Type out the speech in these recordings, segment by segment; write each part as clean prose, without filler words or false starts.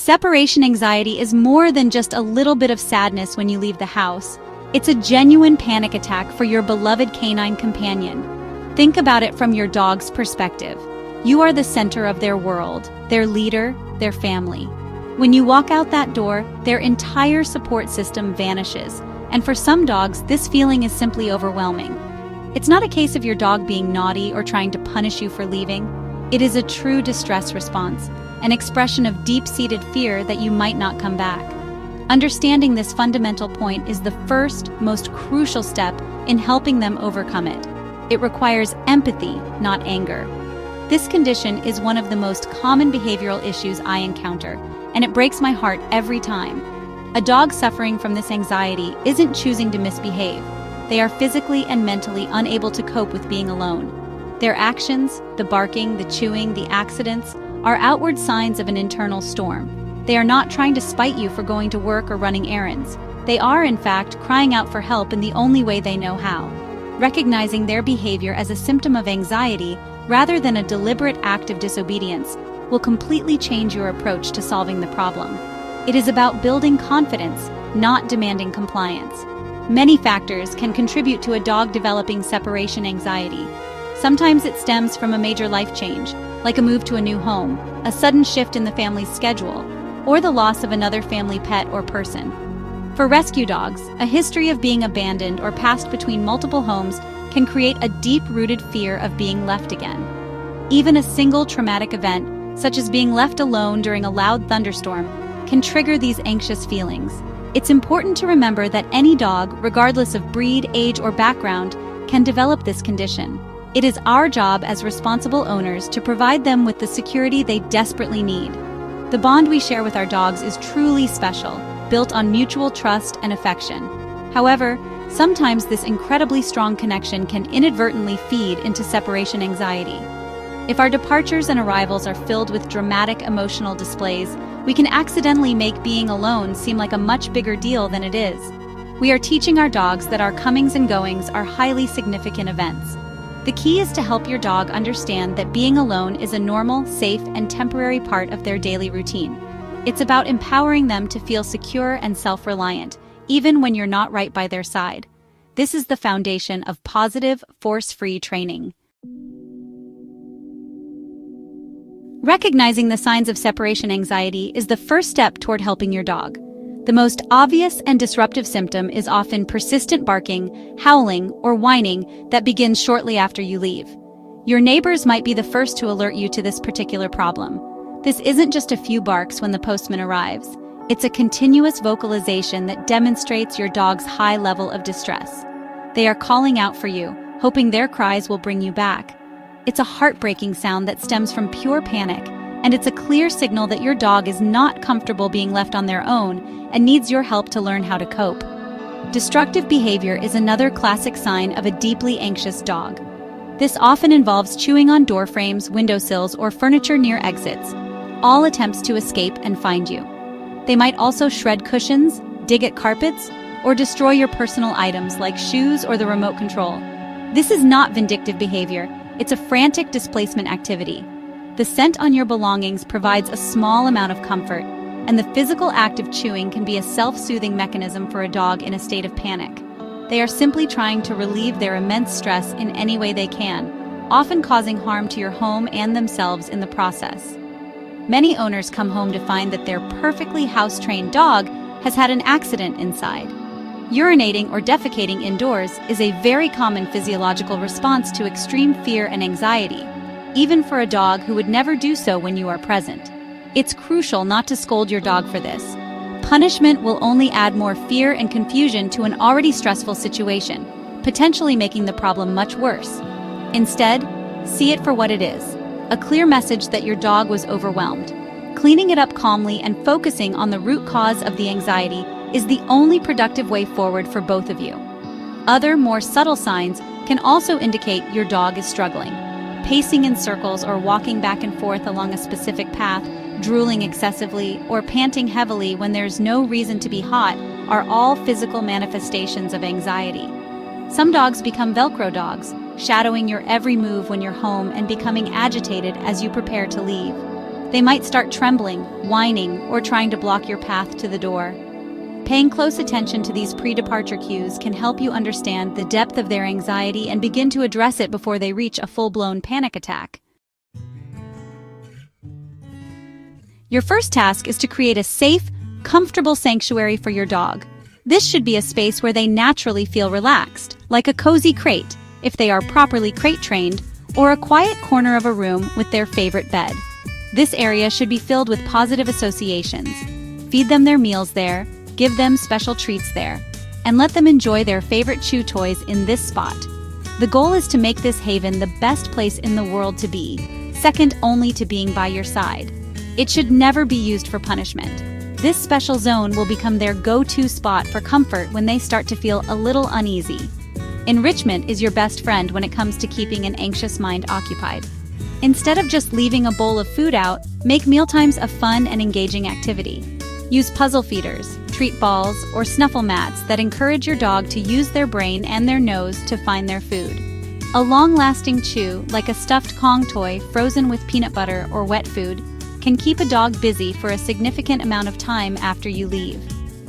Separation anxiety is more than just a little bit of sadness when you leave the house. It's a genuine panic attack for your beloved canine companion. Think about it from your dog's perspective. You are the center of their world, their leader, their family. When you walk out that door, their entire support system vanishes, and for some dogs, this feeling is simply overwhelming. It's not a case of your dog being naughty or trying to punish you for leaving. It is a true distress response, an expression of deep-seated fear that you might not come back. Understanding this fundamental point is the first, most crucial step in helping them overcome it. It requires empathy, not anger. This condition is one of the most common behavioral issues I encounter, and it breaks my heart every time. A dog suffering from this anxiety isn't choosing to misbehave. They are physically and mentally unable to cope with being alone. Their actions, the barking, the chewing, the accidents, are outward signs of an internal storm. They are not trying to spite you for going to work or running errands. They are, in fact, crying out for help in the only way they know how. Recognizing their behavior as a symptom of anxiety, rather than a deliberate act of disobedience, will completely change your approach to solving the problem. It is about building confidence, not demanding compliance. Many factors can contribute to a dog developing separation anxiety. Sometimes it stems from a major life change, like a move to a new home, a sudden shift in the family's schedule, or the loss of another family pet or person. For rescue dogs, a history of being abandoned or passed between multiple homes can create a deep-rooted fear of being left again. Even a single traumatic event, such as being left alone during a loud thunderstorm, can trigger these anxious feelings. It's important to remember that any dog, regardless of breed, age, or background, can develop this condition. It is our job as responsible owners to provide them with the security they desperately need. The bond we share with our dogs is truly special, built on mutual trust and affection. However, sometimes this incredibly strong connection can inadvertently feed into separation anxiety. If our departures and arrivals are filled with dramatic emotional displays, we can accidentally make being alone seem like a much bigger deal than it is. We are teaching our dogs that our comings and goings are highly significant events. The key is to help your dog understand that being alone is a normal, safe, and temporary part of their daily routine. It's about empowering them to feel secure and self-reliant, even when you're not right by their side. This is the foundation of positive, force-free training. Recognizing the signs of separation anxiety is the first step toward helping your dog. The most obvious and disruptive symptom is often persistent barking, howling, or whining that begins shortly after you leave. Your neighbors might be the first to alert you to this particular problem. This isn't just a few barks when the postman arrives. It's a continuous vocalization that demonstrates your dog's high level of distress. They are calling out for you, hoping their cries will bring you back. It's a heartbreaking sound that stems from pure panic, and it's a clear signal that your dog is not comfortable being left on their own and needs your help to learn how to cope. Destructive behavior is another classic sign of a deeply anxious dog. This often involves chewing on door frames, windowsills, or furniture near exits, all attempts to escape and find you. They might also shred cushions, dig at carpets, or destroy your personal items like shoes or the remote control. This is not vindictive behavior, it's a frantic displacement activity. The scent on your belongings provides a small amount of comfort, and the physical act of chewing can be a self-soothing mechanism for a dog in a state of panic. They are simply trying to relieve their immense stress in any way they can, often causing harm to your home and themselves in the process. Many owners come home to find that their perfectly house-trained dog has had an accident inside. Urinating or defecating indoors is a very common physiological response to extreme fear and anxiety, even for a dog who would never do so when you are present. It's crucial not to scold your dog for this. Punishment will only add more fear and confusion to an already stressful situation, potentially making the problem much worse. Instead, see it for what it is, a clear message that your dog was overwhelmed. Cleaning it up calmly and focusing on the root cause of the anxiety is the only productive way forward for both of you. Other, more subtle signs can also indicate your dog is struggling. Pacing in circles or walking back and forth along a specific path, drooling excessively, or panting heavily when there's no reason to be hot are all physical manifestations of anxiety. Some dogs become Velcro dogs, shadowing your every move when you're home and becoming agitated as you prepare to leave. They might start trembling, whining, or trying to block your path to the door. Paying close attention to these pre-departure cues can help you understand the depth of their anxiety and begin to address it before they reach a full-blown panic attack. Your first task is to create a safe, comfortable sanctuary for your dog. This should be a space where they naturally feel relaxed, like a cozy crate, if they are properly crate trained, or a quiet corner of a room with their favorite bed. This area should be filled with positive associations. Feed them their meals there, give them special treats there, and let them enjoy their favorite chew toys in this spot. The goal is to make this haven the best place in the world to be, second only to being by your side. It should never be used for punishment. This special zone will become their go-to spot for comfort when they start to feel a little uneasy. Enrichment is your best friend when it comes to keeping an anxious mind occupied. Instead of just leaving a bowl of food out, make mealtimes a fun and engaging activity. Use puzzle feeders, treat balls, or snuffle mats that encourage your dog to use their brain and their nose to find their food. A long-lasting chew, like a stuffed Kong toy frozen with peanut butter or wet food, can keep a dog busy for a significant amount of time after you leave.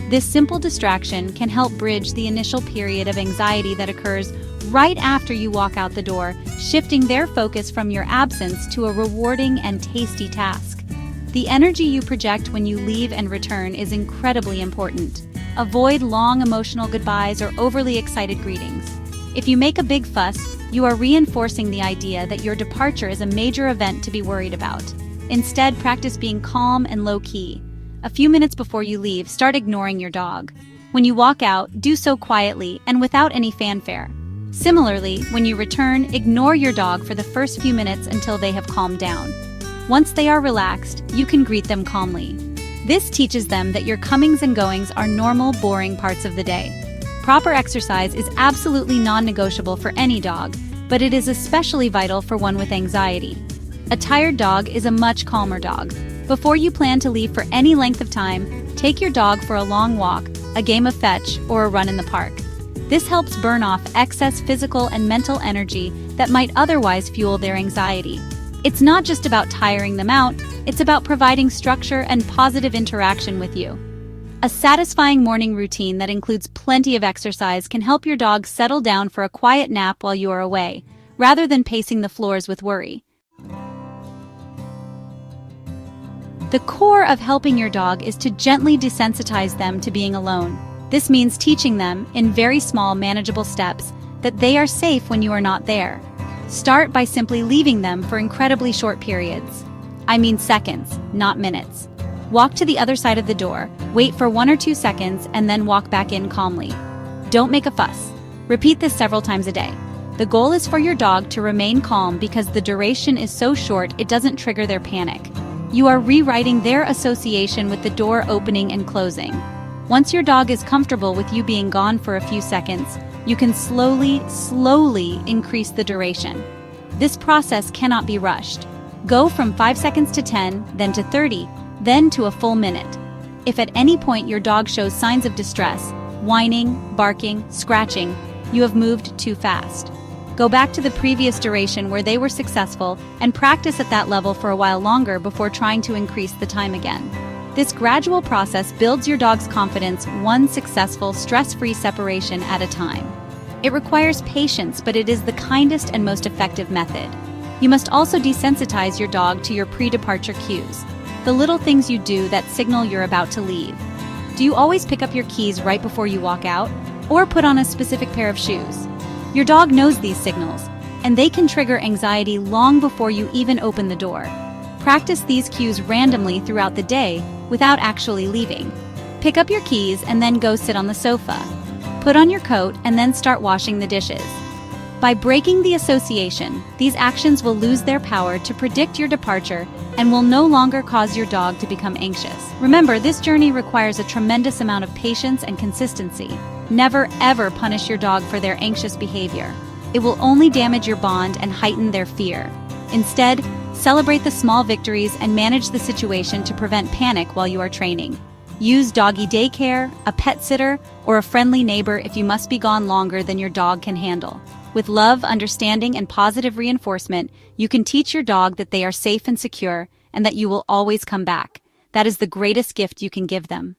This simple distraction can help bridge the initial period of anxiety that occurs right after you walk out the door, shifting their focus from your absence to a rewarding and tasty task. The energy you project when you leave and return is incredibly important. Avoid long emotional goodbyes or overly excited greetings. If you make a big fuss, you are reinforcing the idea that your departure is a major event to be worried about. Instead, practice being calm and low-key. A few minutes before you leave, start ignoring your dog. When you walk out, do so quietly and without any fanfare. Similarly, when you return, ignore your dog for the first few minutes until they have calmed down. Once they are relaxed, you can greet them calmly. This teaches them that your comings and goings are normal, boring parts of the day. Proper exercise is absolutely non-negotiable for any dog, but it is especially vital for one with anxiety. A tired dog is a much calmer dog. Before you plan to leave for any length of time, take your dog for a long walk, a game of fetch, or a run in the park. This helps burn off excess physical and mental energy that might otherwise fuel their anxiety. It's not just about tiring them out, it's about providing structure and positive interaction with you. A satisfying morning routine that includes plenty of exercise can help your dog settle down for a quiet nap while you are away, rather than pacing the floors with worry. The core of helping your dog is to gently desensitize them to being alone. This means teaching them, in very small, manageable steps, that they are safe when you are not there. Start by simply leaving them for incredibly short periods. I mean seconds, not minutes. Walk to the other side of the door, wait for 1 or 2 seconds, and then walk back in calmly. Don't make a fuss. Repeat this several times a day. The goal is for your dog to remain calm because the duration is so short it doesn't trigger their panic. You are rewriting their association with the door opening and closing. Once your dog is comfortable with you being gone for a few seconds, you can slowly increase the duration. This process cannot be rushed. Go from 5 seconds to 10, then to 30, then to a full minute. If at any point your dog shows signs of distress, whining, barking, scratching, you have moved too fast. Go back to the previous duration where they were successful and practice at that level for a while longer before trying to increase the time again. This gradual process builds your dog's confidence one successful, stress-free separation at a time. It requires patience, but it is the kindest and most effective method. You must also desensitize your dog to your pre-departure cues, the little things you do that signal you're about to leave. Do you always pick up your keys right before you walk out, or put on a specific pair of shoes? Your dog knows these signals, and they can trigger anxiety long before you even open the door. Practice these cues randomly throughout the day without actually leaving. Pick up your keys and then go sit on the sofa. Put on your coat and then start washing the dishes. By breaking the association, these actions will lose their power to predict your departure and will no longer cause your dog to become anxious. Remember, this journey requires a tremendous amount of patience and consistency. Never ever punish your dog for their anxious behavior. It will only damage your bond and heighten their fear. Instead, celebrate the small victories and manage the situation to prevent panic while you are training. Use doggy daycare, a pet sitter, or a friendly neighbor if you must be gone longer than your dog can handle. With love, understanding, and positive reinforcement, you can teach your dog that they are safe and secure, and that you will always come back. That is the greatest gift you can give them.